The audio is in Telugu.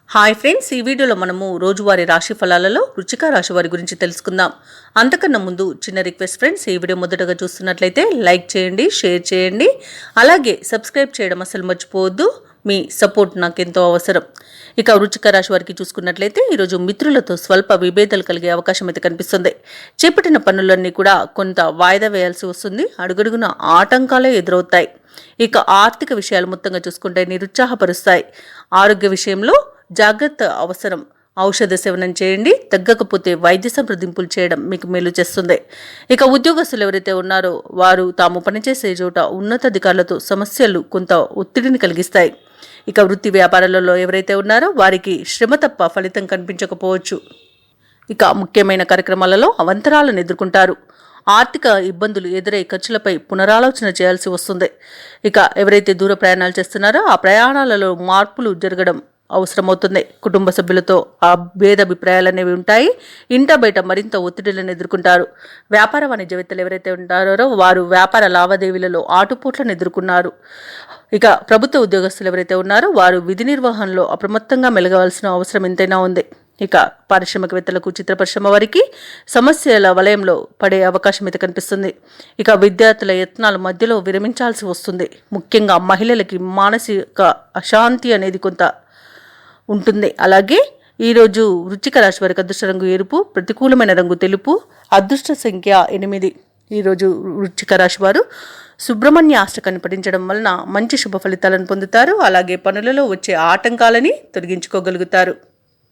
హాయ్ ఫ్రెండ్స్, ఈ వీడియోలో మనము రోజువారీ రాశి ఫలాలలో వృశ్చిక రాశి వారి గురించి తెలుసుకుందాం. అంతకన్నా ముందు చిన్న రిక్వెస్ట్ ఫ్రెండ్స్, ఈ వీడియో మొదటగా చూస్తున్నట్లయితే లైక్ చేయండి, షేర్ చేయండి, అలాగే సబ్స్క్రైబ్ చేయడం అసలు మర్చిపోవద్దు. మీ సపోర్ట్ నాకెంతో అవసరం. ఇక వృశ్చిక రాశి వారికి చూసుకున్నట్లయితే ఈరోజు మిత్రులతో స్వల్ప విభేదాలు కలిగే అవకాశం అయితే కనిపిస్తుంది. చేపట్టిన పనులన్నీ కూడా కొంత వాయిదా వేయాల్సి వస్తుంది. అడుగడుగున ఆటంకాలే ఎదురవుతాయి. ఇక ఆర్థిక విషయాలు మొత్తంగా చూసుకుంటే నిరుత్సాహపరుస్తాయి. ఆరోగ్య విషయంలో జాగ్రత్త అవసరం. ఔషధ సేవనం చేయండి. తగ్గకపోతే వైద్య సంప్రదింపులు చేయడం మీకు మేలు చేస్తుంది. ఇక ఉద్యోగస్తులు ఎవరైతే ఉన్నారో వారు తాము పనిచేసే చోట ఉన్నతాధికారులతో సమస్యలు కొంత ఒత్తిడిని కలిగిస్తాయి. ఇక వృత్తి వ్యాపారాలలో ఎవరైతే ఉన్నారో వారికి శ్రమ తప్ప ఫలితం కనిపించకపోవచ్చు. ఇక ముఖ్యమైన కార్యక్రమాలలో అవంతరాలను ఎదుర్కొంటారు. ఆర్థిక ఇబ్బందులు ఎదురై ఖర్చులపై పునరాలోచన చేయాల్సి వస్తుంది. ఇక ఎవరైతే దూర ప్రయాణాలు చేస్తున్నారో ఆ ప్రయాణాలలో మార్పులు జరగడం అవసరమవుతుంది. కుటుంబ సభ్యులతో ఆ భేదాభిప్రాయాలు అనేవి ఉంటాయి. ఇంట బయట మరింత ఒత్తిడిలను ఎదుర్కొంటారు. వ్యాపార వాణిజ్యవేత్తలు ఎవరైతే ఉంటారో వారు వ్యాపార లావాదేవీలలో ఆటుపోట్లను ఎదుర్కొన్నారు. ఇక ప్రభుత్వ ఉద్యోగస్తులు ఎవరైతే ఉన్నారో వారు విధి నిర్వహణలో అప్రమత్తంగా మెలగవలసిన అవసరం ఎంతైనా ఉంది. ఇక పారిశ్రామికవేత్తలకు, చిత్ర పరిశ్రమ వారికి సమస్యల వలయంలో పడే అవకాశం అయితే కనిపిస్తుంది. ఇక విద్యార్థుల యత్నాల మధ్యలో విరమించాల్సి వస్తుంది. ముఖ్యంగా మహిళలకి మానసిక అశాంతి అనేది కొంత ఉంటుంది. అలాగే ఈరోజు వృశ్చిక రాశి వారికి అదృష్ట రంగు ఎరుపు, ప్రతికూలమైన రంగు తెలుపు, అదృష్ట సంఖ్య 8. ఈరోజు వృశ్చిక రాశి వారు సుబ్రహ్మణ్య అష్టకాన్ని పఠించడం వలన మంచి శుభ ఫలితాలను పొందుతారు. అలాగే పనులలో వచ్చే ఆటంకాలని తొలగించుకోగలుగుతారు.